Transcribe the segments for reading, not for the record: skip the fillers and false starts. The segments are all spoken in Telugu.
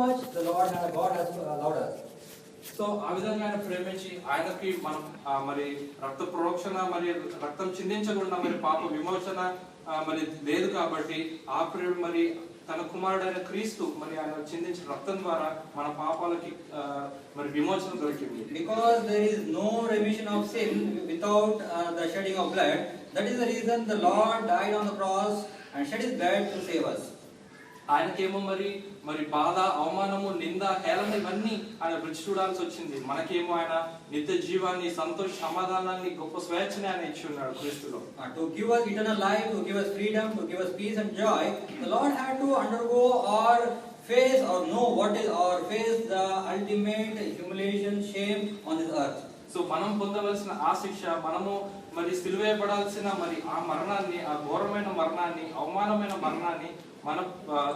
much the Lord God has allowed us. So ఆ విధంగా ఆయన ప్రేమించి ఆయనకి మనం మరి రక్త ప్రోక్షణ మరి రక్తం చిందించకుండా మరి పాప విమోచన మరి లేదు కాబట్టి ఆ ప్రేమ మరి తన కుమారుడైన క్రీస్తు మరి ఆయన చిందించిన రక్తం ద్వారా మన పాపాలకి మరి విమోచన దొరికింది. Because there is no remission of sin without the shedding of blood, that is the reason the Lord died on the cross and shed his blood to save us. ఆయనకేమో మరి మరి బాధ, అవమానము, నింద, హేళన ఇవన్నీ ఆయన రుచి చూడాల్సి వచ్చింది. మనకేమో ఆయన నిత్య జీవాన్ని, సంతోష సమాధానాన్ని, గొప్ప స్వేచ్ఛని ఆయన ఇచ్చి ఉన్నాడు క్రీస్తులో. To give us eternal life, to give us freedom, to give us peace and joy, the Lord had to undergo or face or know what is or face the ultimate humiliation, shame on this earth. So మనం పొందవలసిన ఆ శిక్ష, మనము మరి సిలువేయబడాల్సిన మరి ఆ మరణాన్ని, ఆ ఘోరమైన మరణాన్ని, అవమానమైన మరణాన్ని మన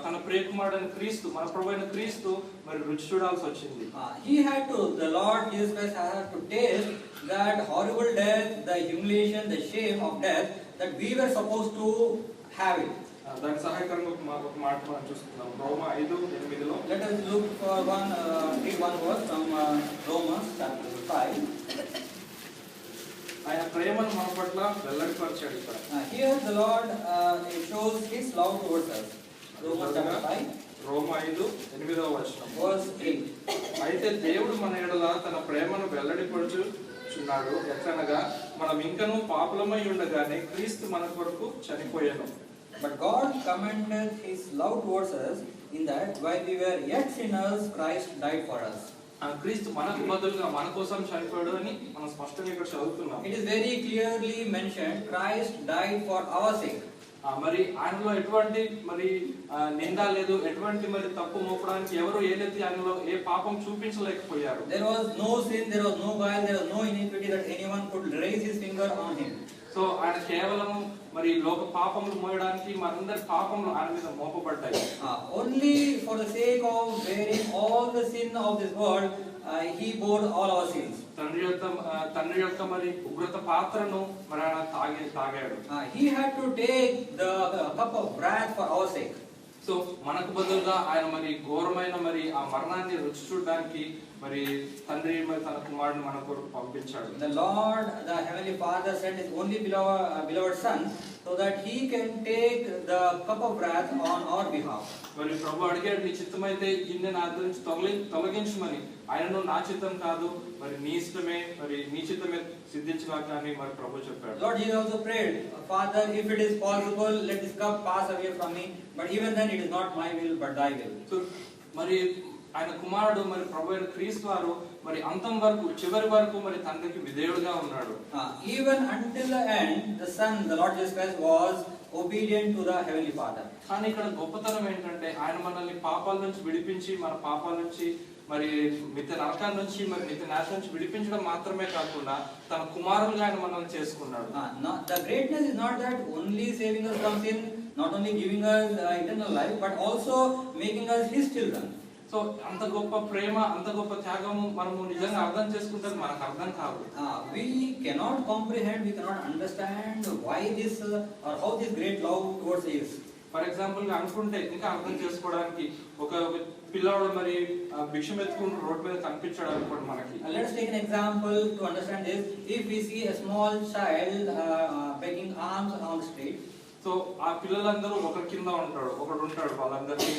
తన ప్రియకుమారుడైన క్రీస్తు, మన ప్రభువైన క్రీస్తు మరి రుచి చూడాల్సి వచ్చింది. The Lord Jesus Christ had to taste that horrible death, the humiliation, the shame of death that we were supposed to have it. దానికి సహాయకరంగా ఒక మాట మనం చూస్తున్నాం రోమా 5:8లో. Let us look for read one verse from Romans chapter 5. ఆయన ప్రేమను మన పట్ల వెల్లడిపరిచాడు ఇక్కడ. Here the Lord shows his love towards us. Romans chapter 5 Roma 5:8 verse 8. అయితే దేవుడు మన యెడల తన ప్రేమను వెల్లడిపరచుచున్నాడు, ఎట్లనగా మనం ఇంకనూ పాపులమై ఉండగానే క్రీస్తు మన కొరకు చనిపోయాను. But God commended his love towards us in that while we were yet sinners, Christ died for us. క్రీస్తు మనకు బదులుగా మన కోసం చనిపోయాడు అని మనం స్పష్టంగా ఇక్కడ చదువుతున్నాం. It is very clearly mentioned, Christ died for our sake. మరి ఆయనలో ఎటువంటి మరి నింద లేదు, ఎటువంటి మరి తప్పు మోపడానికి ఎవరు ఏదైతే ఆయనలో ఏ పాపం చూపించలేకపోయారు. There was no sin, there was no guile, there was no iniquity that anyone could raise his finger on him. So ఆయన కేవలం మరి లోక పాపములు మోయడానికి మనందరి పాపములు ఆయన మీద మోపబడ్డాయి. Only for the sake of bearing all the sin of this world, he bore all our sins. తండ్రి యొక్క మరి ఉగ్రత పాత్రను మరి ఆయన తాగాడు. He had to take the cup of wrath for our sake. So మనకు బదులుగా ఆయన మరి ఘోరమైన మరి ఆ మరణాన్ని రుచి చూడడానికి మరి తండ్రి మరి తన కుమారుడిని మన కొరకు పంపించాడు. The Lord, the Heavenly Father, sent his only beloved Son so that he can take the cup of wrath on our behalf. మరి ప్రభు అడిగాడు, నీ చిత్తమైతే ఇన్ని నా నుంచి తొలగించమని. ఆయనను నా చిత్తం కాదు మరి నీ ఇష్టమే మరి నీ చిత్తమే సిద్ధించగాక అని మరి ప్రభు చెప్పాడు. Lord Jesus also prayed, Father, if it is possible, let this cup pass away from me, but even then it is not my will but thy will. So మరి ఆయన కుమారుడు మరి ప్రభు అయిన క్రీస్తు వారు మరి అంతం వరకు, చివరి వరకు మరి తండ్రికి విధేయుడుగా ఉన్నాడు. Even until the end, the Son, the Lord Jesus Christ, was obedient to the Heavenly Father. కానీ ఇక్కడ గొప్పతనం ఏంటంటే ఆయన మనల్ని పాపాల నుంచి విడిపించి, మన పాపాల నుంచి మరి నిత్య నరకాల నుంచి మరి నిత్య నాశనం నుంచి విడిపించడం మాత్రమే కాకుండా తన కుమారులుగా ఆయన మనల్ని చేసుకున్నాడు. The greatness is not that only saving us from sin, not only giving us eternal life, but also making us his children. So అంత గొప్ప ప్రేమ, అంత గొప్ప త్యాగము మనము నిజంగా అర్థం చేసుకుంటే మనకు అర్థం కాదు. We cannot comprehend, we cannot understand why this or how this great love towards us. For example గా అనుకుంటే ఇంకా అర్థం చేసుకోవడానికి ఒక పిల్లవాడు మరి భిక్షం ఎత్తుకుంటూ రోడ్ మీద కనిపించాడు అనుకోండి మనకి. Let's take an example to understand this. If we see a small child begging alms on the street, so ఆ పిల్లలందరూ ఒకరి కింద ఉంటాడు, ఒకడు ఉంటాడు వాళ్ళందరినీ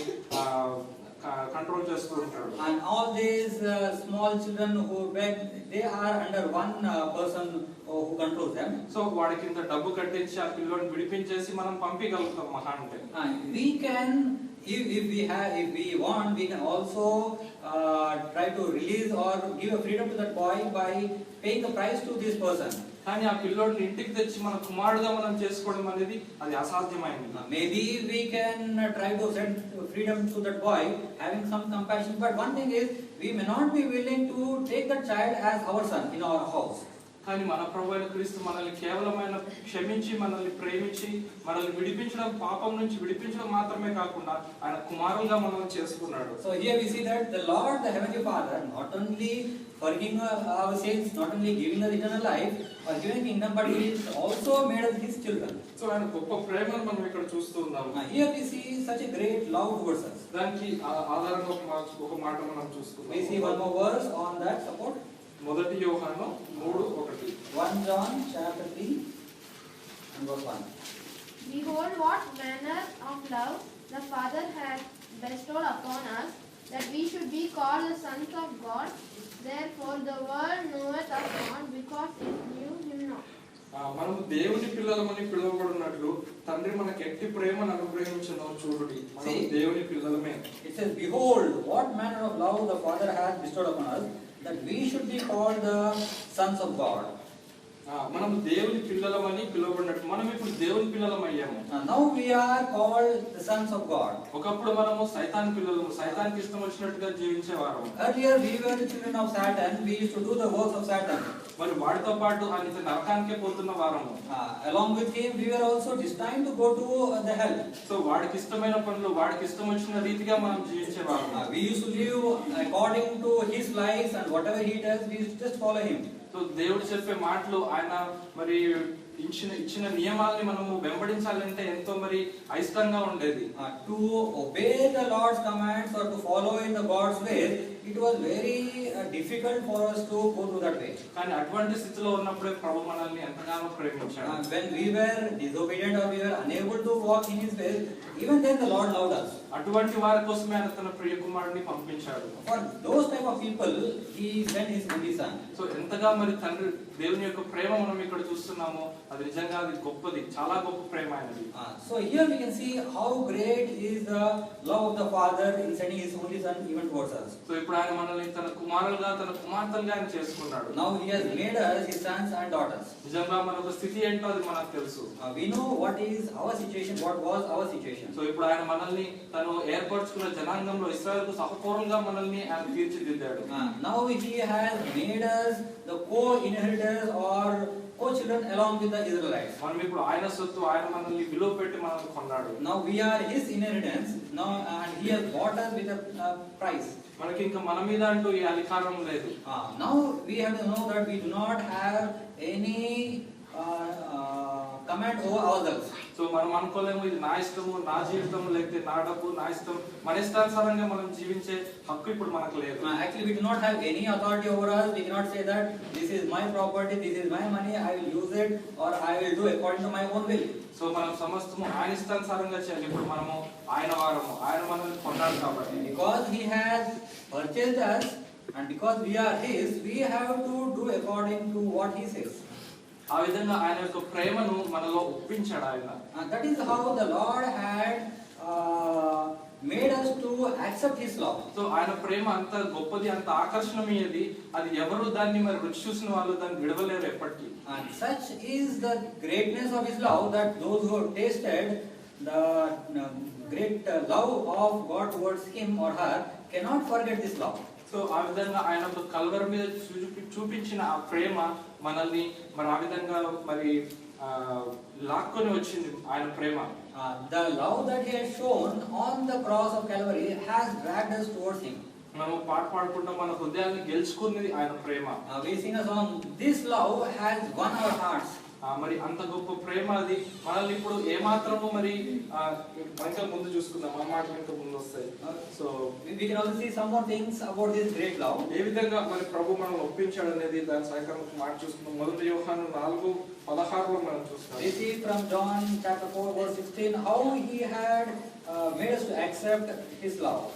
కంట్రోల్ చేస్తూ ఉంటాడు. And all these small children who beg, they are under one person who controls them. So వాడికి ఇంత డబ్బు కట్టించి ఆ పిల్లోడిని విడిపించేసి మనం పంపించగలుగుతాం మహా అంటే. We can, if we want, we can also try to release or give a freedom to that boy by paying the price to this person. కానీ ఆ పిల్లోడిని ఇంటికి తెచ్చి మన కుమారుడుగా మనం చేసుకోవడం అనేది అది అసాధ్యమైనది. Maybe we can try to send freedom to that boy, having some compassion, but one thing is we may not be willing to take that child as our son in our house. కానీ మన ప్రభువైన క్రీస్తు మనల్ని కేవలమైన క్షమించి మనల్ని ప్రేమించి మనల్ని విడిపించడం, పాపం నుంచి విడిపించడం మాత్రమే కాకుండా ఆయన కుమారులుగా మనల్ని చేసుకున్నాడు. So here we see that the Lord, the Heavenly Father, not only forgiving our sins, not only giving us eternal life or giving kingdom, but He also made us His children. So ఆయన గొప్ప ప్రేమను మనం ఇక్కడ చూస్తూ ఉన్నాము. Here we see such a great love towards us. దానికి ఆధారంగా ఒక మాట మనం చూసుకుందాం. We see one more verse on that support. మొదటి యోహాను 3:1. 1 John chapter 3 and verse 1. Behold, what manner of love the Father hath bestowed upon us, that we should be called the sons of God. Therefore the world knoweth us not, because it knew Him not. మనము దేవుని పిల్లలమని పిలువబడినట్లు తండ్రి మనకి ఎట్టి ప్రేమను అనుగ్రహించును చూడుడి. మనం దేవుని పిల్లలమే. It says, behold, what manner of love the Father hath bestowed upon us, that we should be called the sons of God. మనం దేవుని పిల్లలమని పిలువబడినట్టు మనం ఇప్పుడు దేవుని పిల్లలం అయ్యాము. Now we are called the sons of God. ఒకప్పుడు మనము సైతాన్ పిల్లలము, సైతానికి ఇష్టం వచ్చినట్టుగా జీవించేవారు. Earlier we were the children of Satan. We used to do the works of Satan. మరి వాడితో పాటు ఆయన నరకానికే పోతున్న వారము. Along with him we were also destined to go to the hell. So వాడికి ఇష్టమైన పనులు, వాడికి ఇష్టం వచ్చిన రీతిగా మనం జీవించేవారము. We used to live according to his lives, and whatever he does we used to just follow him. So దేవుడు చెప్పే మాటలు, ఆయన మరి ఇచ్చిన నియమాలని మనము వెంబడించాలంటే ఎంతో మరి అయిష్టంగా ఉండేది. To obey the Lord's commands or to follow in the God's ways, it was very difficult for us to go through that way. కానీ అటువంటి స్థితిలో ఉన్నప్పుడే ప్రభు మనల్ని ఎంతగానో ప్రేమించాడు. When we were disobedient or we were unable to walk in his ways, even then the Lord loved us. అటువంటి వారి కోసమే ఆయన తన ప్రియ కుమారుడిని పంపించాడు. For those type of people he sent his only son. So ఎంతగా మరి తండ్రి దేవుని యొక్క ప్రేమ మనం ఇక్కడ చూస్తున్నామో అది నిజంగా అది గొప్పది, చాలా గొప్ప ప్రేమ ఆయనది. So here we can see how great is the love of the Father in sending his only son even towards us. So ఇప్పుడు ఆయన మనల్ని తన కుమారులుగా, తన కుమార్తెలుగా ఆయన చేసుకున్నాడు. Now he has made us his sons and daughters. నిజంగా మన యొక్క స్థితి ఏంటో అది మనకు తెలుసు. We know what is our situation, what was our situation. So ఇప్పుడు ఆయన మనల్ని తను ఏర్పరచుకున్న జనాంగంలో ఇశ్రాయేలుకు సహపౌరులుగా మనల్ని ఆయన తీర్చిదిద్దాడు. Now he has made us the co-inheritors or co-children along with the Israelites. మనం ఇప్పుడు ఆయన సొత్తు, ఆయన మనల్ని విలువ పెట్టి మనల్ని కొన్నాడు. Now we are his inheritance. Now and he has bought us with a price. మనకి ఇంకా మన మీద అంటూ ఈ అధికారం లేదు. Now we have to know that we do not have any command over ourselves. So మనం అనుకోలేము ఇది నా ఇష్టము, నా జీవితం, లేకపోతే నా డబ్బు, నా ఇష్టం, మన ఇష్టానుసారంగా మనం జీవించే హక్కు ఇప్పుడు మనకు లేదు. Actually we do not have any authority over us. We cannot say that this is my property, this is my money, I will use it or I will do according to my own will. So మనం సమస్తము ఆయన ఇష్టానుసారంగా చేయాలి. ఇప్పుడు మనము ఆయన వారము, ఆయన మనల్ని కొన్నాడు కాబట్టి. Because he has purchased us and because we are his, we have to do according to what he says. ఆ విధంగా ఆయన యొక్క ప్రేమను మనలో ఒప్పించాడు ఆయన. That is how the Lord had made us to accept his love. So ఆయన ప్రేమ అంత గొప్పది, అంత ఆకర్షణీయది, అది ఎవరు దాన్ని మరి రుచి చూసిన వాళ్ళు దాన్ని విడవలేరు ఎప్పటికీ. And such is the greatness of his love that those who have tasted the great love of God towards him or her cannot forget this love. So ఆ విధంగా ఆయన కల్వరి మీద చూపించిన ఆ ప్రేమ మనల్ని మరి ఆ విధంగా మరి లాక్కొని వచ్చింది ఆయన ప్రేమ. The love that he has shown on the cross of Calvary has dragged us towards him. మనము పాట పాడుకుంటూ మన హృదయాన్ని గెలుచుకున్నది ఆయన ప్రేమ. We sing a song, this love has won our hearts. మరి అంత గొప్ప ప్రేమ అది మనల్ని ఇప్పుడు ఏమాత్రము మరి ఇంకా ముందు చూసుకుందాం, ఆ మాట ఇంకా ముందు వస్తాయి. So we can also see some more things about this great love. ఏ విధంగా మరి ప్రభు మనల్ని ఒప్పించాడు అనేది దాని సహాయకరం మాట చూసుకుందాం. మొదటి యోహాను 4:16 మనం చూస్తాం. We see from John chapter 4 verse 16 how he had made us to accept his love.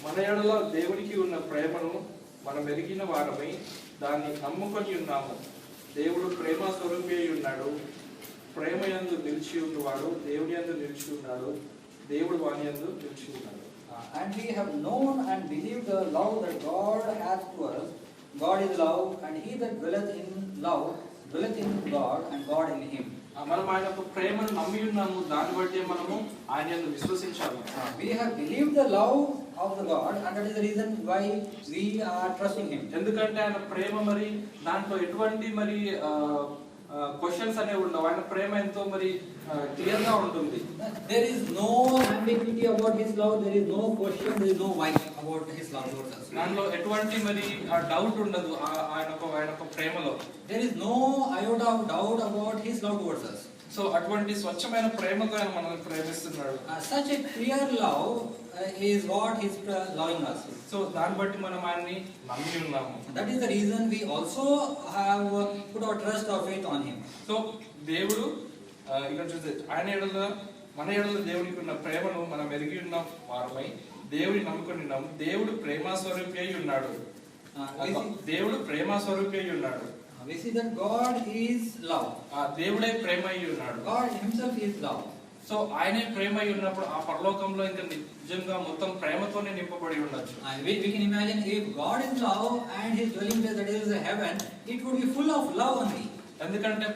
మన ఎడల దేవునికి ఉన్న ప్రేమను మనం ఎరిగిన వారమై దాన్ని నమ్ముకొని ఉన్నాము. దేవుడు ప్రేమ స్వరూపి అయి ఉన్నాడు. ప్రేమ యందు నిలిచి ఉన్నవాడు దేవుని యందు నిలిచి ఉన్నాడు, దేవుడు వాని యందు నిలిచి ఉన్నాడు. And we have known and believed the love that God hath to us. God is love, and he that dwelleth in love dwelleth in God, and God in him. మనం ఆయన యొక్క ప్రేమను నమ్మి ఉన్నాము, దాన్ని బట్టి మనము ఆయన యందు విశ్వసించాము. We have believed the love of the God, and that is the reason why we are trusting Him. ఎందుకంటే ఆయన ప్రేమ మరి దాంట్లో ఎటువంటి మరి క్వశ్చన్స్ అనేవి ఉండవు. ఆయన ప్రేమ ఎంతో మరి క్లియర్ గా ఉంటుంది. There is no ambiguity about His love. There is no question. There is no why about His love towards us. దాంట్లో ఎటువంటి మరి డౌట్ ఉండదు ఆయన ప్రేమలో. There is no iota of doubt about His love towards us. So అటువంటి స్వచ్ఛమైన ప్రేమతో ఆయన మనల్ని ప్రేమిస్తున్నాడు. Such a clear love is what He is loving us. So దాన్ని బట్టి మనం ఆయన్ని నమ్మి ఉన్నాము. That is the reason we also have put our trust or faith on Him. So దేవుడు ఇక్కడ చూస్తే ఆయన ఎడల మన ఎడల దేవునికి ఉన్న ప్రేమను మనం ఎరిగి ఉన్న వారమై దేవుని నమ్ముకొని ఉన్నాము. దేవుడు ప్రేమ స్వరూపి అయి ఉన్నాడు. దేవుడు ప్రేమ స్వరూపి అయి ఉన్నాడు. We see that God is love. దేవుడే ప్రేమ అయి ఉన్నాడు. God Himself is love. So ఆయనే ప్రేమ అయి ఉన్నప్పుడు ఆ పరలోకంలో ఇంకా నిజంగా మొత్తం ప్రేమతోనే నింపబడి ఉండొచ్చు. And we can imagine if God is love and His dwelling place, that is heaven, it would be full of love only. ఎందుకంటే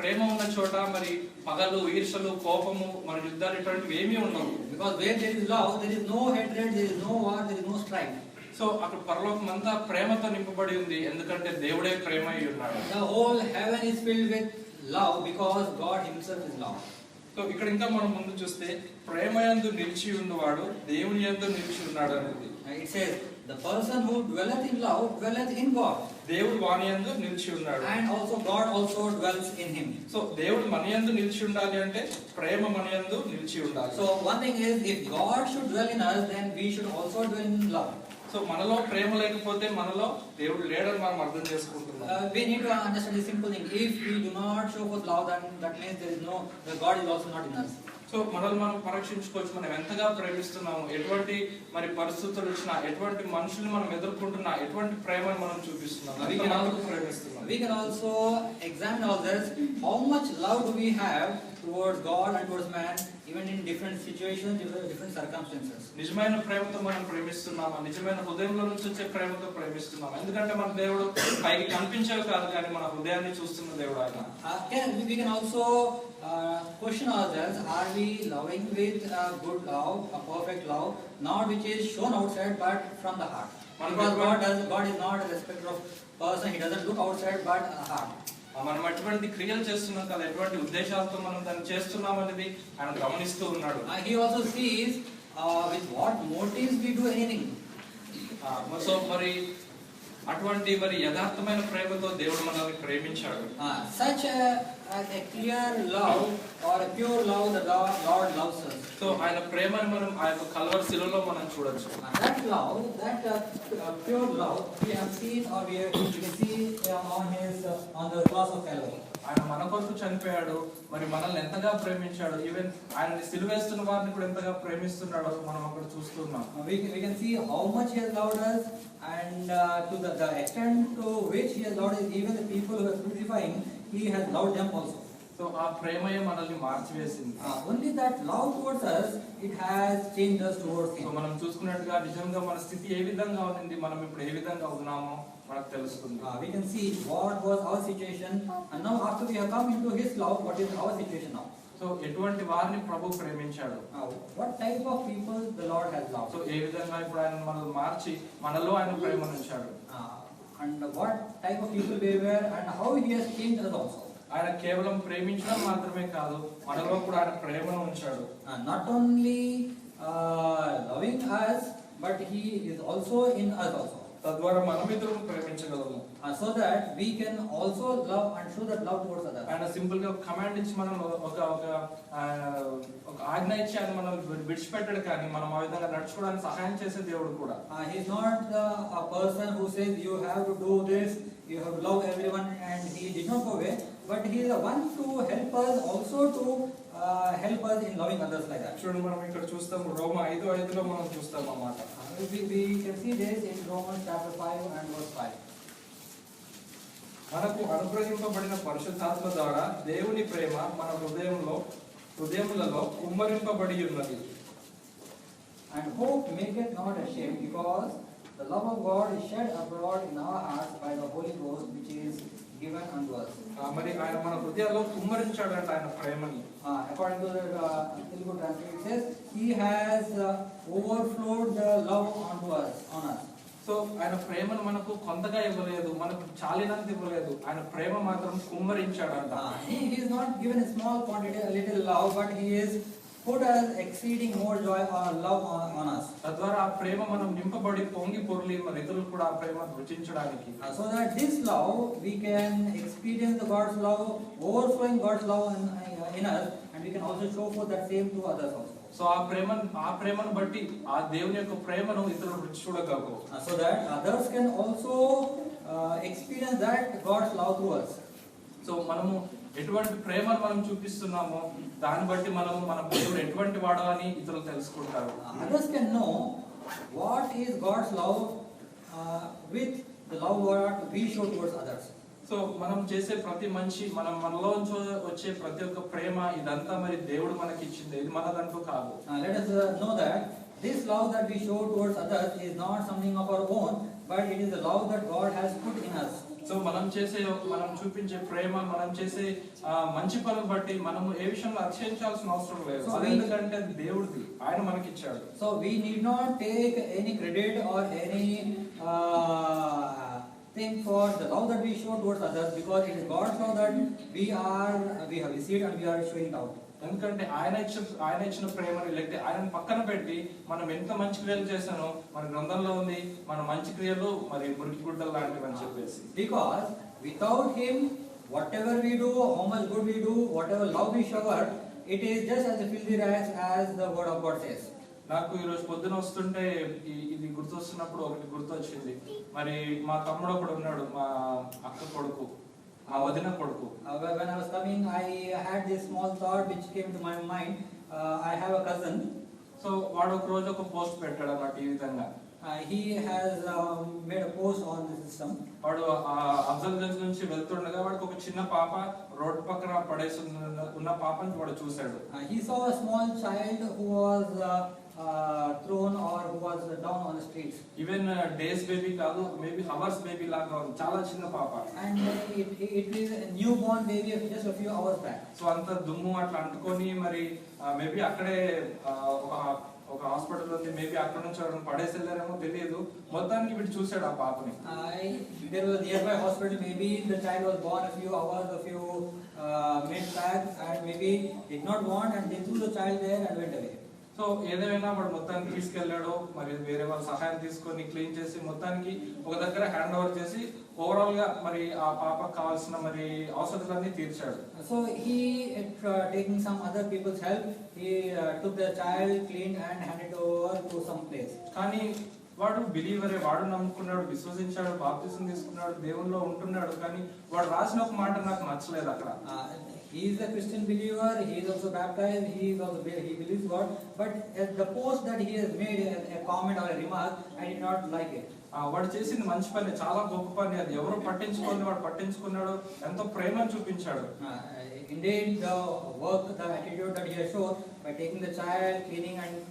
ప్రేమ ఉన్న చోట మరి పగలు, ఈర్షలు, కోపము, మరి యుద్ధాలు ఇటువంటివి ఏమీ ఉండవు. Because where there is love, there is no hatred, there is no war, there is no strife. So అక్కడ పరలోకం అంతా ప్రేమతో నింపబడి ఉంది. ఎందుకంటే దేవుడే ప్రేమ అయి ఉన్నాడు. The whole heaven is filled with love because God Himself is love. So ఇక్కడ ఇంకా మనం ముందు చూస్తే ప్రేమయందు నిలిచి ఉన్నవాడు దేవుని యందు నిలిచి ఉన్నాడు అనేది. It says the person who dwelleth in love dwelleth in God. దేవుడు వాని యందు నిలిచి ఉన్నాడు. And also God also dwells in him. So దేవుడు మన యందు నిలిచి ఉండాలి అంటే ప్రేమ మన యందు నిలిచి ఉండాలి. So one thing is, if God should dwell in us, then we should also dwell in love. So మనలో ప్రేమ లేకపోతే మనలో దేవుడు లేడని మనం అర్థం చేసుకుంటున్నాం. We need to understand a simple thing. If we do not show forth love, then that means there is no, the God is also not in us. So మనల్ని మనం పరీక్షించుకోవచ్చు. మనం ఎంతగా ప్రేమిస్తున్నాము, ఎటువంటి మరి పరిస్థితులు వచ్చినా, ఎటువంటి మనుషుల్ని మనం ఎదుర్కొంటున్నా, ఎటువంటి ప్రేమను మనం చూపిస్తున్నాం, ప్రేమిస్తున్నాం. We can also examine ourselves. How much love do we have towards God and towards man, even in different situations, different circumstances. నిజమైన ప్రేమతో మనం ప్రేమిస్తున్నామా, నిజమైన హృదయంలో నుంచి వచ్చే ప్రేమతో ప్రేమిస్తున్నామా? ఎందుకంటే మన దేవుడు పైకి కనిపించేవి కాదు, కానీ మన హృదయాన్ని చూస్తున్న దేవుడు ఆయన. We can also question ourselves, are we loving with good love, a perfect love, not which is shown outside but from the heart? Because God is not a respecter of person. He doesn't look outside but heart. మనం ఎటువంటి క్రియలు చేస్తున్నాం కదా, ఎటువంటి ఉద్దేశాలతో మనం దాన్ని చేస్తున్నాం అనేది ఆయన గమనిస్తూ ఉన్నాడు. He also sees with what motives we do anything. So మరి అటువంటి మరి యథార్థమైన ప్రేమతో దేవుడు మనల్ని ప్రేమించాడు. Such a clear love or a pure love that Lord loves us. So ఆయన ప్రేమను మనం ఆ యొక్క కల్వరి శిలువలో మనం చూడొచ్చు. That love, that pure love, we have seen, or we can see on the cross of Calvary. ఆయన మన కొరకు చనిపోయాడు, మరి మనల్ని ఎంతగా ప్రేమించాడు. ఈవెన్ ఆయన్ని సిలువేస్తున్న వారిని కూడా ఎంతగా ప్రేమిస్తున్నాడో మనం అక్కడ చూస్తున్నాం. We can see how much He has loved us, and to the extent to which He has loved us, even the people who are crucifying, He has loved them also. So ఆ ప్రేమయే మనల్ని మార్చివేసింది. Only that love towards us, it has changed us towards Him. So మనం చూసుకున్నట్టుగా నిజంగా మన స్థితి ఏ విధంగా ఉంది, మనం ఇప్పుడు ఏ విధంగా ఉన్నామో మనకు తెలుస్తుంది. We can see what was our situation, and now after we have come into His love, what is our situation now? So ఎటువంటి వారిని ప్రభు ప్రేమించాడు, what type of people the Lord has loved. So ఏ విధంగా ఇప్పుడు ఆయన మనల్ని మార్చి మనలో ఆయన ప్రేమను ఉంచాడు. And what type of people we were, and how He has changed us also. ఆయన కేవలం ప్రేమించడం మాత్రమే కాదు, మనలో కూడా ఆయన ప్రేమను ఉంచాడు. Not only loving us, but He is also in us also. తద్వారా మనం ఇతరులను ప్రేమించగలము. So that we can also love and show that love towards others. ఆయన సింపుల్ గా కమాండ్ ఇచ్చి మనం ఒక ఆజ్ఞ ఇచ్చి ఆయన మనం విడిచిపెట్టాడు, కానీ మనం ఆ విధంగా నడుచుకోవడానికి సహాయం చేసే దేవుడు కూడా. He is not a person who says you have to do this, you have to love everyone, and He did not go away, but He is the one to help us, also to help us in loving others like that. చూడండి, మనం ఇక్కడ చూస్తాం రోమ 5:5 మనం చూస్తాం అన్నమాట. We can see this in Romans chapter 5 and verse 5. మనకు అనుగ్రహింపబడిన పరిశుద్ధాత్మ ద్వారా దేవుని ప్రేమ మన హృదయములలో కుమ్మరింపబడి ఉన్నది. And hope maketh not ashamed, because the love of God is shed abroad in our hearts by the Holy Ghost, which is given unto us. మరి ఆయన మన హృదయాల్లో కుమ్మరించాడంట ఆయన ప్రేమని. according to the Telugu translation, it says, He has overflowed the love on us. So ఆయన ప్రేమను మనకు కొంతగా ఇవ్వలేదు, మనకు చాలినంత ఇవ్వలేదు, ఆయన ప్రేమ మాత్రం కుమ్మరించాడంట. He is not given a small quantity, a little love, but He is put us exceeding more joy or love on us. తద్వారా ఆ ప్రేమ మనం నింపబడి పొంగి పొర్లి మరి ఇతరులు కూడా ఆ ప్రేమ రుచించడానికి. So that this love we can experience the God's love, overflowing God's love in us, and we can also show forth that same to others also. So ఆ ప్రేమను బట్టి ఆ దేవుని యొక్క ప్రేమను ఇతరులు రుచి చూడగలరు. So that others can also experience that God's love through us. So మనము ఎటువంటి ప్రేమను మనం చూపిస్తున్నామో దాన్ని బట్టి మనం మన దేవుడు ఎటువంటి వాడో అని ఇతరులు తెలుసుకుంటారు. Others can know what is God's love with the love what we show towards others. So మనం చేసే ప్రతి మనిషి మనలో వచ్చే ప్రతి ఒక్క ప్రేమ ఇదంతా మరి దేవుడు మనకి ఇచ్చింది, ఇది మనదంటూ కాదు. Let us know that this love that we show towards others is not something of our own, but it is the love that God has put in us. So మనం చూపించే ప్రేమ, మనం చేసే మంచి పనులు బట్టి మనము ఏ విషయంలో అతిశయించాల్సిన అవసరం లేదు. ఎందుకంటే అది దేవుడిది, ఆయన మనకి ఇచ్చాడు. So we need not take any credit or any thing for the love that we show towards others, because it is God's love that we have received and we are showing it out. ఎందుకంటే ఆయన ఇచ్చిన ప్రేమని లేకపోతే ఆయన పక్కన పెట్టి మనం ఎంత మంచి క్రియలు చేశానో మన గ్రంథంలో ఉంది, మన మంచి క్రియలు మరి మురికి గుడ్డలు లాంటివి అని చెప్పేసి. Because without Him, whatever we do, how much good we do, whatever love we shower, it is just as a filthy rags, as the word of God says. నాకు ఈరోజు పొద్దున వస్తుంటే ఇది గుర్తొస్తున్నప్పుడు ఒకటి గుర్తొచ్చింది. మరి మా తమ్ముడు ఒకడు ఉన్నాడు, మా అక్క కొడుకు, మా వదిన కొడుకు. When I was coming, I had this small thought which came to my mind. I have a cousin. So వాడు ఒక రోజు ఒక పోస్ట్ పెట్టాడు అన్నమాట ఈ విధంగా. He has made a post on the system. వాడు అబ్జర్వేషన్ నుంచి వెళ్తుండగా వాడికి ఒక చిన్న పాప రోడ్డు పక్కన పడేసి ఉన్న పాపని వాడు చూశాడు. He saw a small child who was thrown or who was down on the streets. Even days baby కాదు, maybe hours baby లాగా ఉంది, చాలా చిన్న పాప. And it is a newborn baby just a few hours back. So అంత దుమ్ము అట్లా అంటుకొని మరి మేబీ అక్కడే ఒక హాస్పిటల్ ఉంది, మేబీ అక్కడ నుంచి ఎవరైనా పడేసి వెళ్ళారేమో తెలియదు. మొత్తానికి వీడు చూశాడు ఆ పాపని. There was a nearby hospital. Maybe the child was born a few hours, a few minutes back, and maybe did not want, and they threw the child there and went away. So ఏదైనా వాడు మొత్తానికి తీసుకెళ్లాడు, మరి వేరే వాళ్ళ సహాయం తీసుకొని క్లీన్ చేసి మొత్తానికి ఒక దగ్గర హ్యాండ్ ఓవర్ చేసి ఓవరాల్ గా మరి ఆ పాపకు కావాల్సిన మరి అవసరాలన్నీ తీర్చాడు. So he, taking some other people's help, he took the child, cleaned and handed over to some place. కానీ వాడు బిలీవరే, వాడు నమ్ముకున్నాడు, విశ్వసించాడు, బాప్తిసం తీసుకున్నాడు, దేవుల్లో ఉంటున్నాడు. కానీ వాడు రాసిన ఒక మాట నాకు నచ్చలేదు అక్కడ. He is a Christian believer. He is also baptized. He believes God. But the post that he has made a comment or a remark, I did not like it. వాడు చేసింది మంచి పని, చాలా గొప్ప పని. అది ఎవరు పట్టించుకోండి, వాడు పట్టించుకున్నాడు, ఎంతో ప్రేమను చూపించాడు. Indeed, the work, the attitude that he has shown by taking the child, cleaning and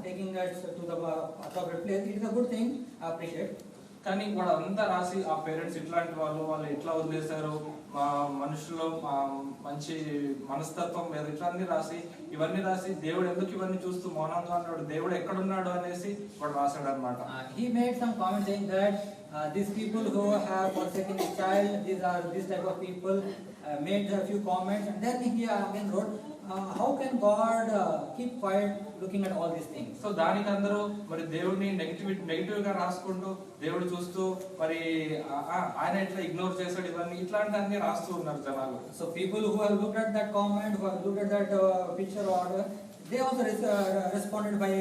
taking it to the appropriate place, it is a good thing. I appreciate. కానీ వాడు అంతా రాసి ఆ పేరెంట్స్ ఇట్లాంటి వాళ్ళు ఎట్లా వదిలేశారు, మా మనుషుల్లో మంచి మనస్తత్వం మీద ఇవన్నీ రాసి దేవుడు ఎందుకు ఇవన్నీ చూస్తూ మౌనంగా ఉన్నాడు, దేవుడు ఎక్కడున్నాడు అనేసి వాడు రాశాడు అనమాట. He made some comment saying that these people who have forsaken a child, these type of people, made a few comments, and then he again wrote, how can God keep quiet looking at all these things? So దానికి అందరూ మరి దేవుడిని నెగిటివ్ గా రాసుకుంటూ దేవుడు చూస్తూ మరి ఆయన ఎట్లా ఇగ్నోర్ చేశాడు, ఇవన్నీ ఇట్లాంటి రాస్తూ ఉన్నారు జనాలు. So people who have looked at that comment, who have looked at that picture order, they also responded by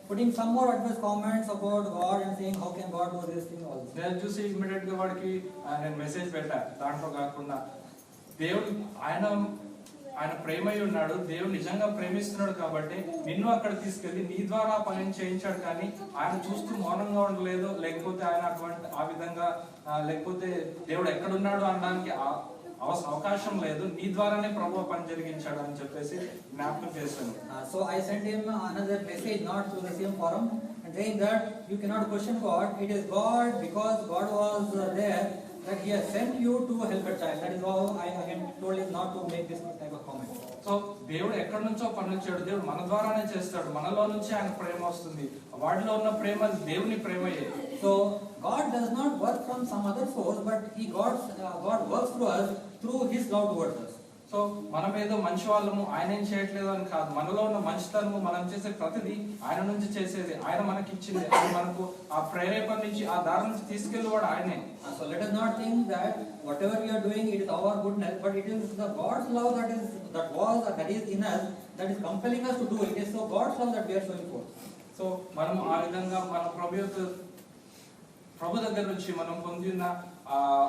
putting some more adverse comments about God and saying how can God do this thing also. నేను చూసి ఇమ్మీడియట్ గా వాడికి నేను మెసేజ్ పెట్టా, దాంట్లో కాకుండా దేవుడు ఆయన ప్రేమై ఉన్నాడు, దేవుడు నిజంగా ప్రేమిస్తున్నాడు కాబట్టి నిన్ను అక్కడ తీసుకెళ్లి నీ ద్వారా పని చేయించాడు. కానీ ఆయన చూస్తూ మౌనంగా ఉండలేదు, లేకపోతే ఆయన ఆ విధంగా లేకపోతే దేవుడు ఎక్కడున్నాడు అనడానికి అవకాశం లేదు, నీ ద్వారానే ప్రభువు పని జరిగించాడు అని చెప్పేసి జ్ఞాపకం చేశాను. So I sent him another message, not through the same forum, and saying that you cannot question God. It is God, because God was there that He has sent you to help a child. That is how I again told him not to make this type of comment. So దేవుడు ఎక్కడి నుంచో పనులు చేయడు, దేవుడు మన ద్వారానే చేస్తాడు. మనలో నుంచి ఆయన ప్రేమ వస్తుంది. వాడిలో ఉన్న ప్రేమ దేవుని ప్రేమయే. So God does not work from some other source, but God works through us through His love towards us. So మనం ఏదో మంచి వాళ్ళము, ఆయన ఏం చేయట్లేదు అని కాదు. మనలో ఉన్న మంచితనము, మనం చేసే ప్రతిదీ ఆయన నుంచి చేసేది, ఆయన మనకి ఇచ్చింది. అది మనకు ఆ ప్రేరేపణ నుంచి, ఆ దారి నుంచి తీసుకెళ్ళేవాడు ఆయనే. So let us not think that whatever we are doing it is our goodness, but it is the God's love that is in us, that is compelling us to do it. It is so God's love that we are showing forth. So మనం ఆ విధంగా మన ప్రభు దగ్గర నుంచి మనం పొందిన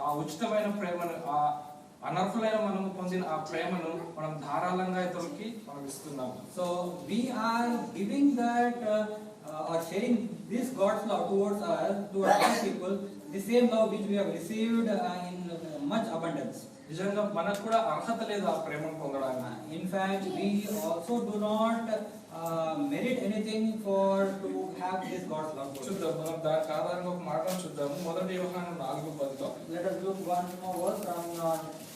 ఆ ఉచితమైన ప్రేమను, ఆ అనర్హులైన మనము పొందిన ఆ ప్రేమను మనం ధారాళంగా ఇతరులకి మనం ఇస్తున్నాము. So we are giving that or sharing this God's love towards us, towards other people, the same love which we have received in much abundance. నిజంగా మనకు కూడా అర్హత లేదు ఆ ప్రేమను పొందడానికి. In fact, we also do not merit anything to have this God's love. చూద్దాం, మనం దానికి ఆధారంగా ఒక మాటను చూద్దాము. 1 యోహాను 4:10. Let us look one more verse from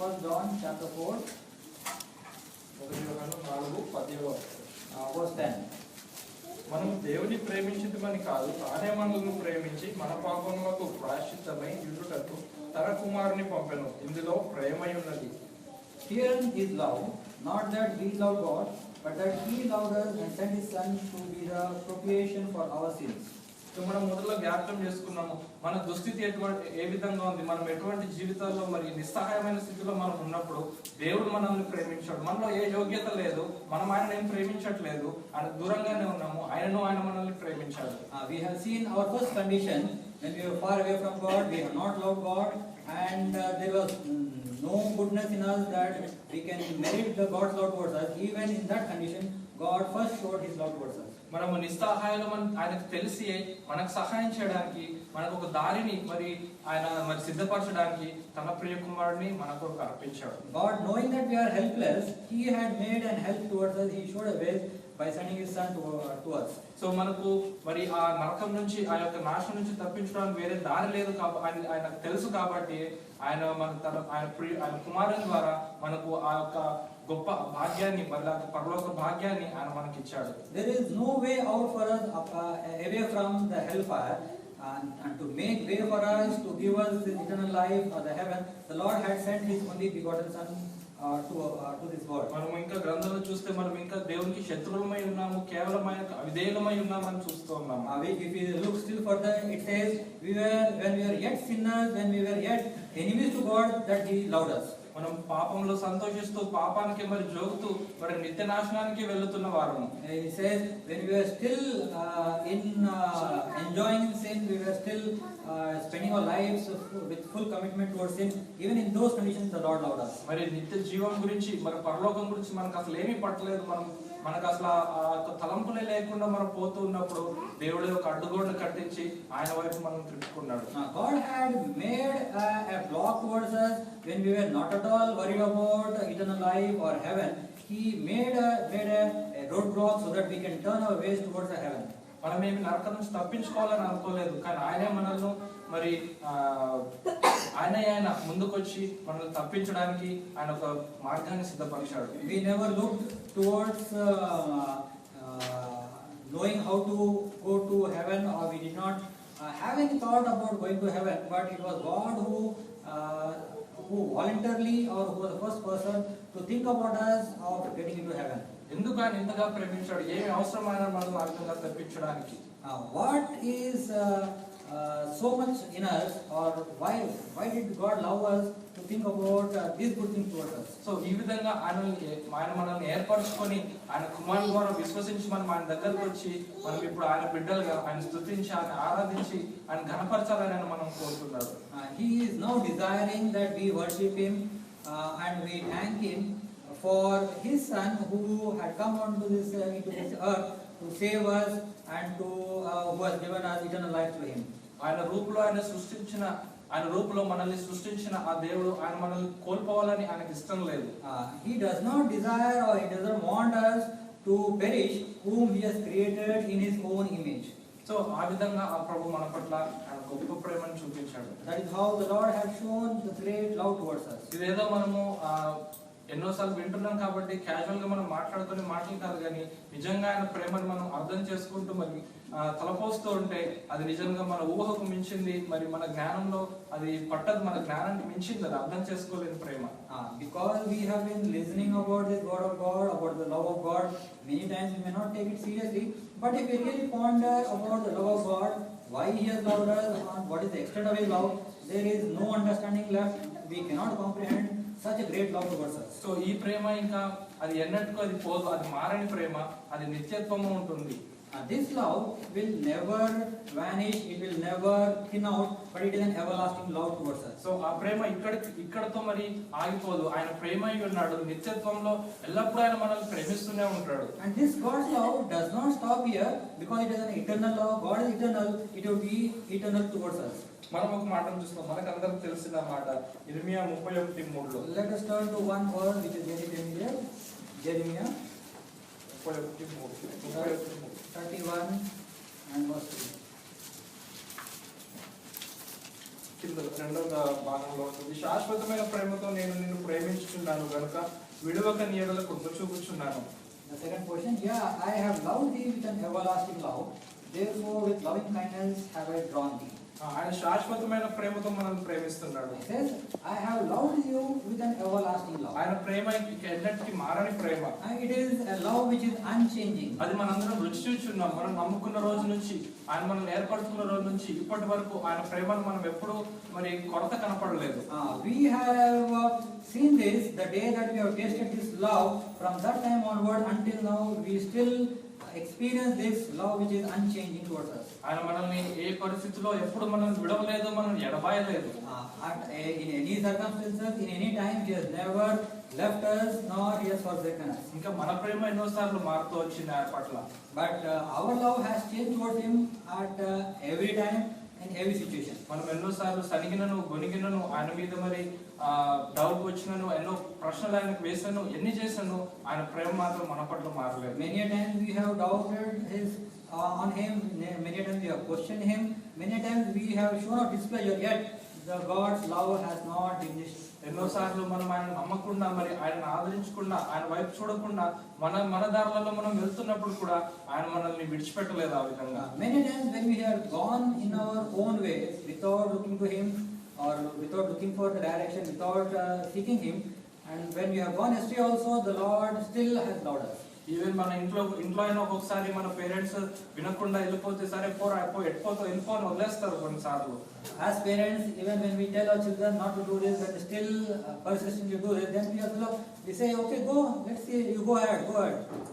1 John chapter 4, 1 యోహాను 4:10. verse 10. మనం దేవుని ప్రేమించటమని కాదు, తానే మనల్ని ప్రేమించి మన పాపములకు ప్రాయశ్చిత్తమై యుద్ధటకు తన కుమారుని పంపెను. ఇందులో ప్రేమై ఉన్నది. Herein is love, not that we love God, but that He loved us and sent His Son to be the propitiation for our sins. So మనం మొదట్లో జ్ఞాపకం చేసుకున్నాము, మన దుస్థితి ఏ విధంగా ఉంది, మనం ఎటువంటి జీవితాల్లో మరి నిస్సహాయమైన స్థితిలో మనం ఉన్నప్పుడు దేవుడు మనల్ని ప్రేమించాడు. మనలో ఏ యోగ్యత లేదు, మనం ఆయన ఏం ప్రేమించట్లేదు, ఆయన దూరంగానే ఉన్నాము, ఆయన మనల్ని ప్రేమించాడు. We have seen our first condition when we were far away from God, we have not loved God, and there was no goodness in us that we can merit the God's love towards us. Even in that condition, God first showed His love towards us. మనము నిస్సహాయాలు ఆయనకు తెలిసి మనకు సహాయం చేయడానికి, మనకు ఒక దారిని ఆయన సిద్ధపరచడానికి తన ప్రియ కుమారుడిని మనకు అర్పించాడు. God, knowing that we are helpless, He had made an help towards us. He showed a way by sending His Son to us. So మనకు ఆ నరకం నుంచి, ఆ యొక్క నాశనం నుంచి తప్పించడానికి వేరే దారి లేదు కాబట్టి, ఆయనకు తెలుసు కాబట్టి ఆయన కుమారుని ద్వారా మనకు ఆ యొక్క గొప్ప భాగ్యాన్ని, పరలోక భాగ్యాన్ని ఆయన మనకి ఇచ్చాడు. There is no way out for us away from the hellfire, and to make way for us to give us this eternal life or the heaven. The Lord had sent His only begotten Son to this world. మనం ఇంకా గ్రంథంలో చూస్తే మనం ఇంకా దేవునికి శత్రువులమై ఉన్నాము, కేవలం ఆయనకు అవిధేయులమై ఉన్నామని చూస్తూ ఉన్నాము. If we look still further, it says when we were yet sinners, when we were yet enemies to God, that He loved us. మనం పాపంలో సంతోషిస్తూ పాపానికి జోగుతూ నిత్య నాశనానికి వెళ్తున్న వారము. It says when we were still enjoying sin, we were still spending our lives with full commitment towards sin. Even in those conditions, the Lord loved us. నిత్య జీవం గురించి, పరలోకం గురించి మనకు అసలు ఏమీ పట్టలేదు. మనకు అసలు ఆ తలంపులే లేకుండా మనం పోతూ ఉన్నప్పుడు దేవుడు ఒక అడ్డుగోడను కట్టించి ఆయన వైపు మనం తిప్పుకున్నాడు. God had made a block towards us when we were not at all worried about eternal life or heaven. He made a roadblock so that we can turn our ways towards the heaven. మనం ఏమి నరకం నుంచి తప్పించుకోవాలని అనుకోలేదు, కానీ ఆయనే మనల్ని ఆయన ముందుకొచ్చి మనల్ని తప్పించడానికి ఆయన ఒక మార్గాన్ని సిద్ధపరిచాడు. We never looked towards knowing how to go to heaven, or we did not have any thought about going to heaven, but it was God who voluntarily, or who was the first person to think about us of getting into heaven. ఎందుకు ఆయన ఇంతగా ప్రేమించాడు, ఏమి అవసరమైన మనల్ని ఆ విధంగా తప్పించడానికి? What is so much in us, or why did God love us to think about these good things towards us? So ఈ విధంగా ఆయన మనల్ని ఏర్పరచుకొని ఆయన కుమారుని ద్వారా విశ్వసించి మనం ఆయన దగ్గరకు వచ్చి మనం ఇప్పుడు ఆయన బిడ్డలుగా ఆయన స్తుతించి ఆయన ఆరాధించి ఆయన ఘనపరచాలని ఆయన మనం కోరుతున్నాడు. He is now desiring that we worship Him and we thank Him for His Son who had come onto into this earth to save us and who has given us eternal life through Him. ఆయన రూపంలో మనల్ని సృష్టించిన ఆ దేవుడు ఆయన మనల్ని కోల్పోవాలని ఆయనకి ఇష్టం లేదు. He does not desire, or He doesn't want us to perish, whom He has created in His own image. So ఆ విధంగా ఆ ప్రభు మన పట్ల ఆయన గొప్ప ప్రేమను చూపించాడు. That is how the Lord has shown the great love towards us. ఇదేదో మనము ఎన్నోసార్లు వింటున్నాం కాబట్టి క్యాజువల్ గా మనం మాట్లాడుకునే మాటలు కాదు, కానీ నిజంగా ఆయన ప్రేమను మనం అర్థం చేసుకుంటూ మరి తలపోస్తూ ఉంటే అది నిజంగా మన ఊహకు మించింది, మరి మన జ్ఞానంలో అది పట్టదు, మన జ్ఞానానికి మించింది, అది అర్థం చేసుకోలేని ప్రేమ. Because we have been listening about this word of God, about the love of God, many times we may not take it seriously. But if we really ponder about the love of God, why He has loved us, what is the extent of His love, there is no understanding left. We cannot comprehend such a great love towards us. So ఈ ప్రేమ ఇంకా అది ఎన్నట్టుకో అది పోదు, అది మారని ప్రేమ, అది నిత్యత్వము ఉంటుంది. This love will never vanish, it will never thin out, but it is an everlasting love towards us. So ఆ ప్రేమ ఇక్కడతో మరి ఆగిపోదు. ఆయన ప్రేమ అయి ఉన్నాడు, నిత్యత్వంలో ఎల్లప్పుడూ ఆయన మనల్ని ప్రేమిస్తూనే ఉంటాడు. And this God's love does not stop here, because it is an eternal love. God is eternal, it will be eternal towards us. మనం ఒక మాటను చూస్తాం, మనకు అందరికి తెలిసిన మాట ఇర్మియా 31:3. Let us turn to one verse which is very familiar. Jeremiah 31 and verse 3. కింద రెండవ భాగంలో ఉంటుంది, శాశ్వతమైన ప్రేమతో నేను నిన్ను ప్రేమించుచున్నాను గనుక విడువక నీ ఎడల కృప చూపుచున్నాను. The second portion, yeah, I have loved thee with an everlasting love, therefore with loving kindness have I drawn thee. ఆయన శాశ్వతమైన ప్రేమతో మనల్ని ప్రేమిస్తున్నాడు. He says, I have loved you with an everlasting love. ఆయన ప్రేమ ఎన్నటికీ మారని ప్రేమ. It is a love which is unchanging. అది మనందరం రుచి చూచున్నాం. మనం నమ్ముకున్న రోజు నుంచి, ఆయన మనల్ని ఏర్పరచుకున్న రోజు నుంచి ఇప్పటి వరకు ఆయన ప్రేమను మనం ఎప్పుడు మరి కొరత కనపడలేదు. We have seen this, the day that we have tasted this love, from that time onward until now we still experience this love which is unchanging towards us. ఆయన మనల్ని ఏ పరిస్థితిలో ఎప్పుడు మనల్ని విడవలేదు, మనల్ని ఎడబాయలేదు. In any circumstances, in any time, He has never left us nor He has forsaken us. ఇంకా మన ప్రేమ ఎన్నోసార్లు మారుతూ వచ్చింది ఆయన పట్ల. But our love has changed towards Him at every time, in every situation. మనం ఎన్నోసార్లు సనిగినను గొనిగినను ఆయన మీద మరి డౌట్ వచ్చినను, ఎన్నో ప్రశ్నలు ఆయనకు వేసాను, ఎన్ని చేశాను, ఆయన ప్రేమ మాత్రం మన పట్ల మారలేదు. Many times we have doubted on Him, many times we have questioned Him, many times we have shown our displeasure, yet the God's love has not diminished. ఎన్నోసార్లు మనం ఆయన నమ్మకుండా, మరి ఆయన ఆదరించకుండా, ఆయన వైపు చూడకుండా మన దారులలో మనం వెళ్తున్నప్పుడు కూడా ఆయన మనల్ని విడిచిపెట్టలేదు ఆ విధంగా. Many times when we have gone in our own way without looking to Him, or without looking for the direction, without seeking Him, and when we have gone astray also, the Lord still has loved us. Even మన ఇంట్లో అయినా ఒక్కొక్కసారి మన పేరెంట్స్ వినకుండా వెళ్ళిపోతే, సరే వెళ్ళిపో అని వదిలేస్తారు కొన్నిసార్లు. As parents, even when we tell our children not to do this, but still persisting to do this, then we say, okay, go, let's see, you go ahead.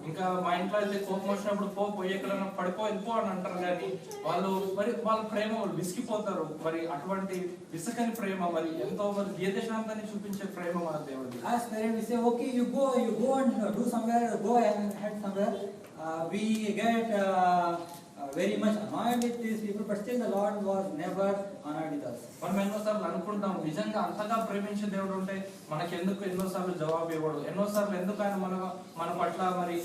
ఇంకా మా ఇంట్లో అయితే కోపం వచ్చినప్పుడు పోయి ఎక్కడైనా వెళ్ళిపో అని అంటారు, కానీ వాళ్ళ ప్రేమ వాళ్ళు విసిగిపోతారు. మరి అటువంటి విసుకని ప్రేమ, మరి ఎంతో మరి దీర్ఘశాంతాన్ని చూపించే ప్రేమ మన దేవుడిది. As parents, we say, okay, you go and do somewhere, go ahead somewhere. We get very much annoyed with these people, but still the Lord was never annoyed with us. మనం ఎన్నోసార్లు అనుకుంటాం, నిజంగా అంతగా ప్రేమించే దేవుడు ఉంటే మనకెందుకు ఎన్నోసార్లు జవాబు ఇవ్వడు, ఎన్నోసార్లు ఎందుకు ఆయన మన పట్ల మరి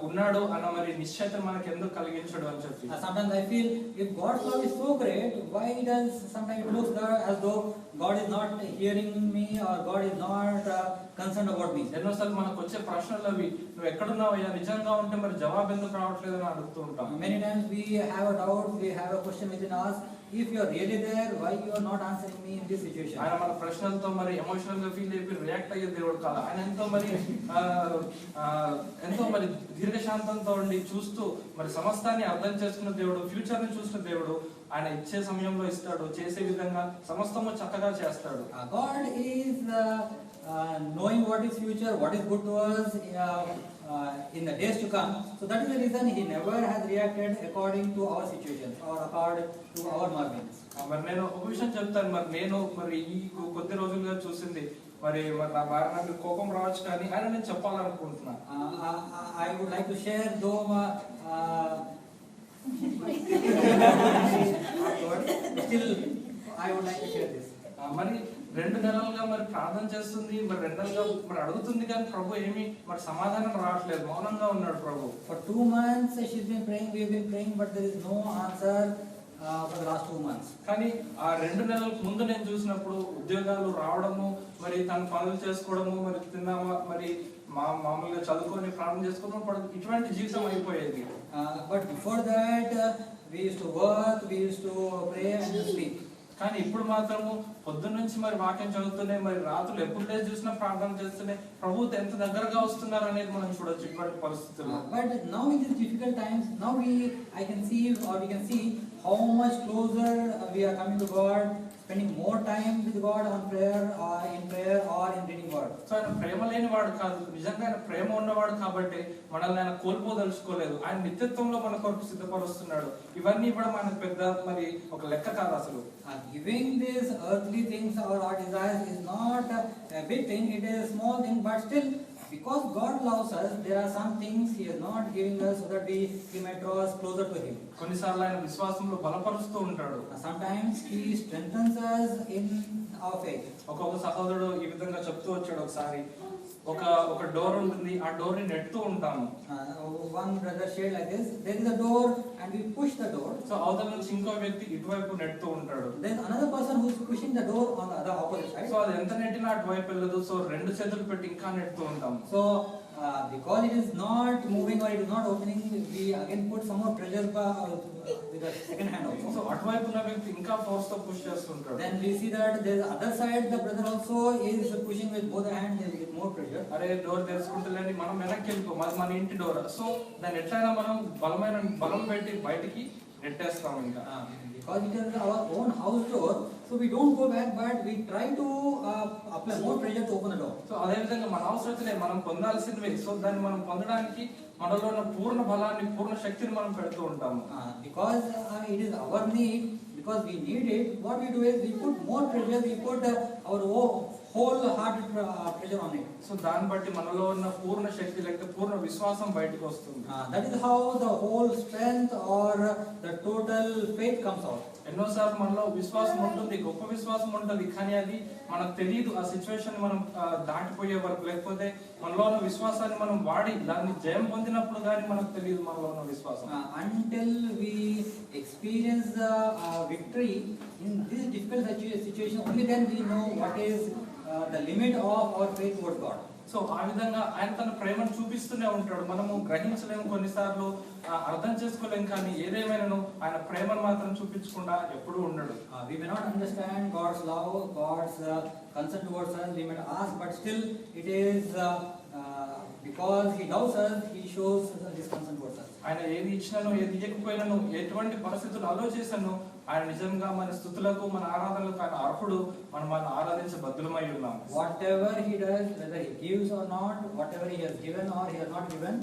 ఉన్నాడు అన్న మరి నిశ్చయత మనకి ఎందుకు కలిగించడు అని చెప్పి. Sometimes I feel, if God's love is so great, why does sometimes it looks as though God is not hearing me, or God is not concerned about me. ఎన్నోసార్లు మనకు వచ్చే ప్రశ్నలు అవి, నువ్వు ఎక్కడున్నావు అయ్యా, నిజంగా ఉంటే మరి జవాబు ఎందుకు రావట్లేదు అని అడుగుతూ ఉంటాం. Many times we have a doubt, we have a question within us, if you are really there, why you are not answering me in this situation? ఆయన మన ప్రశ్నలతో మరి ఎమోషనల్ గా ఫీల్ అయిపోయి రియాక్ట్ అయ్యే దేవుడు కాదు. ఆయన ఎంతో మరి దీర్ఘశాంతంతో ఉండి చూస్తూ మరి సమస్తాన్ని అర్థం చేసుకున్న దేవుడు, ఫ్యూచర్ ని చూసిన దేవుడు. ఆయన ఇచ్చే సమయంలో ఇస్తాడు, చేసే విధంగా సమస్తము చక్కగా చేస్తాడు. God is knowing what is future, what is good to us in the days to come. So that is the reason He never has reacted according to our situations or according to our margins. మరి నేను ఒక విషయం చెప్తాను, మరి ఈ కొద్ది రోజులుగా చూసింది, మరి నా భార్య నాకు కోపం రావచ్చు, కానీ ఆయన నేను చెప్పాలనుకుంటున్నా. I would like to share though still I would like to share this. మరి 2 నెలలుగా మరి ప్రార్థన చేస్తుంది, మరి 2 నెలలుగా మరి అడుగుతుంది, కానీ ప్రభు ఏమి మరి సమాధానం రావట్లేదు, మౌనంగా ఉన్నాడు ప్రభు. For 2 months she's been praying, we've been praying, but there is no answer for the last 2 months. కానీ ఆ 2 నెలలకు ముందు నేను చూసినప్పుడు ఉద్యోగాలు రావడము, మరి తన పనులు చేసుకోవడము, మరి తిన్నామా, మరి మామూలుగా చదువుకొని ప్రార్థన చేసుకోవడం, ఇటువంటి జీవితం అయిపోయేది. But before that we used to work, we used to pray and sleep. కానీ ఇప్పుడు మాత్రము పొద్దున్న నుంచి మరి వాక్యం చదువుతున్నాయి, మరి రాత్రులు ఎప్పుడు లేచి చూసినా ప్రార్థన చేస్తున్నాయి, ప్రభువుతో ఎంత దగ్గరగా వస్తున్నారు అనేది మనం చూడొచ్చు ఇటువంటి పరిస్థితుల్లో. But now in these difficult times, now I can see, or we can see how much closer we are coming to God, spending more time with God on prayer, in prayer or in reading word. So ఆయన ప్రేమ లేని వాడు కాదు, నిజంగా ఆయన ప్రేమ ఉన్నవాడు కాబట్టి మనల్ని ఆయన కోల్పోదలుచుకోలేదు. ఆయన నిత్యత్వంలో మన కొరకు సిద్ధపరుస్తున్నాడు. ఇవన్నీ కూడా మనకు పెద్ద మరి ఒక లెక్క కాదు అసలు. Giving these earthly things or our desires is not a big thing, it is a small thing, but still because God loves us, there are some things He is not giving us so that He might draw us closer to Him. కొన్నిసార్లు ఆయన విశ్వాసంలో బలపరుస్తూ ఉంటాడు. Sometimes He strengthens us in our faith. ఒక్కొక్క సహోదరుడు ఈ విధంగా చెప్తూ వచ్చాడు. ఒకసారి ఒక డోర్ ఉంటుంది, ఆ డోర్ ని నెట్టుతూ ఉంటాము. One brother shared like this, there is a door and we push the door. So అవతల నుంచి ఇంకో వ్యక్తి ఇటువైపు నెట్టుతూ ఉంటాడు. Then another person who is pushing the door on the other opposite side. So అది ఎంత నెట్టినా అటువైపు వెళ్ళదు. సో 2 చేతులు పెట్టి ఇంకా నెట్టుతూ ఉంటాము. So because it is not moving or it is not opening, we again put some more pressure with the second hand also. So అటువైపు ఉన్న వ్యక్తి ఇంకా ఫోర్స్ తో పుష్ చేస్తుంటాడు. Then we see that there is other side, the brother also is pushing with both hands with more pressure. అరే డోర్ తెరుచుకుంటలేని మనం వెనక్కి వెళ్ళిపోం, అది మన ఇంటి డోర్. సో దాన్ని ఎట్లయినా మనం బలం పెట్టి బయటికి నెట్టేస్తాం ఇంకా. Because it is our own house door, so we don't go back, but we try to apply more pressure to open the door. So అదే విధంగా మన అవసరతలే మనం పొందాల్సినవి. సో దాన్ని మనం పొందడానికి మనలో ఉన్న పూర్ణ బలాన్ని, పూర్ణ శక్తిని మనం పెడుతూ ఉంటాము. Because it is our need, because we need it, what we do is we put more pressure, we put our whole-hearted pressure on it. So దాన్ని బట్టి మనలో ఉన్న పూర్ణ శక్తి లేకపోతే పూర్ణ విశ్వాసం బయటకు వస్తుంది. That is how the whole strength or the total faith comes out. ఎన్నోసార్లు మనలో విశ్వాసం ఉంటుంది, గొప్ప విశ్వాసం ఉంటుంది, కానీ అది మనకు తెలియదు. ఆ సిచ్యువేషన్ మనం దాటిపోయే వరకు, లేకపోతే మనలో ఉన్న విశ్వాసాన్ని మనం వాడి దాన్ని జయం పొందినప్పుడు కానీ మనకు తెలియదు మనలో ఉన్న విశ్వాసం. Until we experience the victory in this difficult situation, only then we know what is the limit of our faith towards God. So ఆ విధంగా ఆయన తన ప్రేమను చూపిస్తూనే ఉంటాడు. మనము గ్రహించలేము, కొన్నిసార్లు అర్థం చేసుకోలేము, కానీ ఏదేమైనాను ఆయన ప్రేమను మాత్రం చూపించకుండా ఎప్పుడూ ఉండడు. We may not understand God's love, God's concern towards us, we may ask, but still it is because He loves us, He shows His concern towards us. ఆయన ఏది ఇచ్చినాను, ఏది ఇవ్వకపోయినాను, ఎటువంటి పరిస్థితులు ఆలోచిస్తాను, ఆయన నిజంగా మన స్థుతులకు, మన ఆరాధనలకు ఆయన అర్హుడు. మనం ఆయన ఆరాధించే బద్దులమై ఉన్నాం. Whatever He does, whether He gives or not, whatever He has given or He has not given,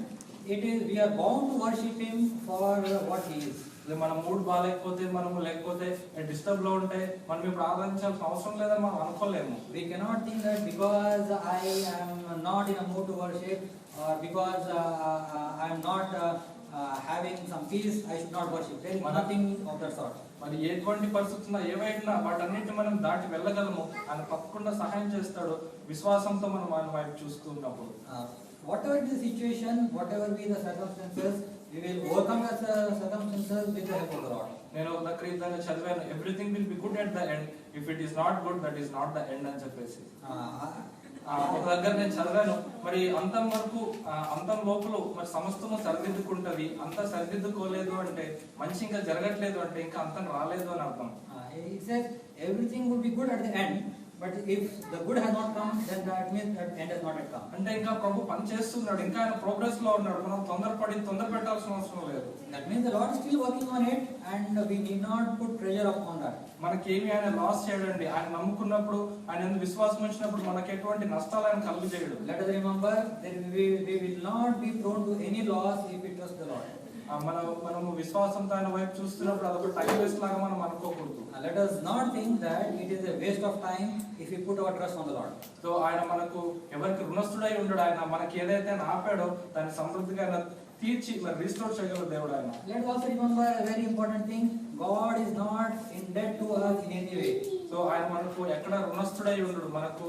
it is we are bound to worship Him for what He is. మన మూడ్ బాగాలేకపోతే, మనము లేకపోతే డిస్టర్బ్ లో ఉంటే మనం ఇప్పుడు ఆరాధించాల్సిన అవసరం లేదని మనం అనుకోలేము. We cannot think that because I am not in a mood to worship, or because I am not having some peace, I should not worship. There is nothing of that sort. మరి ఎటువంటి పరిస్థితున్నా ఏవైనా వాటన్నిటిని మనం దాటి వెళ్ళగలము. ఆయన తప్పకుండా సహాయం చేస్తాడు విశ్వాసంతో మనం ఆయన వైపు చూస్తూ ఉన్నప్పుడు. Whatever the situation, whatever be the circumstances, we will overcome the circumstances with the help of the Lord. నేను ఒక దగ్గర విధంగా చదివాను, everything will be good at the end, if it is not good that is not the end అని చెప్పేసి. ఒక దగ్గర నేను చదివాను, మరి అంతం వరకు, అంతం లోపల మరి సమస్తము సరిదిద్దుకుంటది, అంతా సరిదిద్దుకోలేదు అంటే, మంచి ఇంకా జరగట్లేదు అంటే ఇంకా అంతం రాలేదు అని అర్థం. It says everything will be good at the end, but if the good has not come, then that means that end has not yet come. అంటే ఇంకా ప్రభు పని చేస్తున్నాడు, ఇంకా ఆయన ప్రోగ్రెస్ లో ఉన్నాడు. మనం తొందర పెట్టాల్సిన అవసరం లేదు. That means the Lord is still working on it, and we need not put pressure upon that. మనకేమి ఆయన లాస్ చేయడండి. ఆయన నమ్ముకున్నప్పుడు, ఆయన ఎందుకు విశ్వాసం ఉంచినప్పుడు మనకి ఎటువంటి నష్టాలు ఆయన కలుగు చేయడు. Let us remember that we will not be prone to any loss if we trust the Lord. మనము విశ్వాసంతో ఆయన వైపు చూస్తున్నప్పుడు అదొక టైం వేస్ట్ లాగా మనం అనుకోకూడదు. Let us not think that it is a waste of time if we put our trust on the Lord. So ఆయన మనకు ఎవరికి రుణస్థుడై ఉండడు. ఆయన మనకి ఏదైతే ఆపాడో దాన్ని సమృద్ధిగా ఆయన తీర్చి మరి రిస్టోర్ చేయగల దేవుడు ఆయన. Let us also remember a very important thing, God is not in debt to us in any way. So ఆయన మనకు మనకు ఎక్కడ రుణస్థుడై ఉండడు. మనకు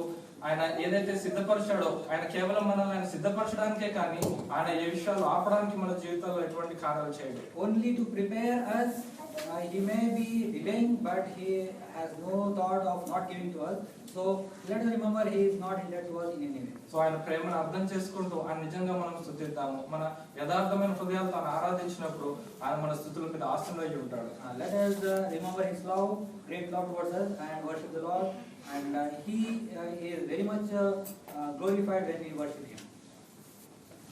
ఆయన ఏదైతే సిద్ధపరిచాడో ఆయన కేవలం మనల్ని ఆయన సిద్ధపరచడానికే కానీ ఆయన ఏ విషయాలు ఆపడానికి మన జీవితంలో ఎటువంటి కార్యాలు చేయడు. Only to prepare us. He may be delaying, but he has no thought of not giving to us. So let us remember, he is not in debt to us in any way. So ఆయన ప్రేమను అర్థం చేసుకుంటూ ఆయన నిజంగా మనం స్తుతిద్దాము. మన యథార్థమైన హృదయాలతో ఆయన ఆరాధించినప్పుడు ఆయన మన స్తుతుల మీద ఆసీనుడై ఉంటాడు. Let us remember his love, great love towards us, and worship the Lord. And he is very much glorified when we worship him.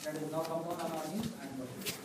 Let us now come down on our knees and worship.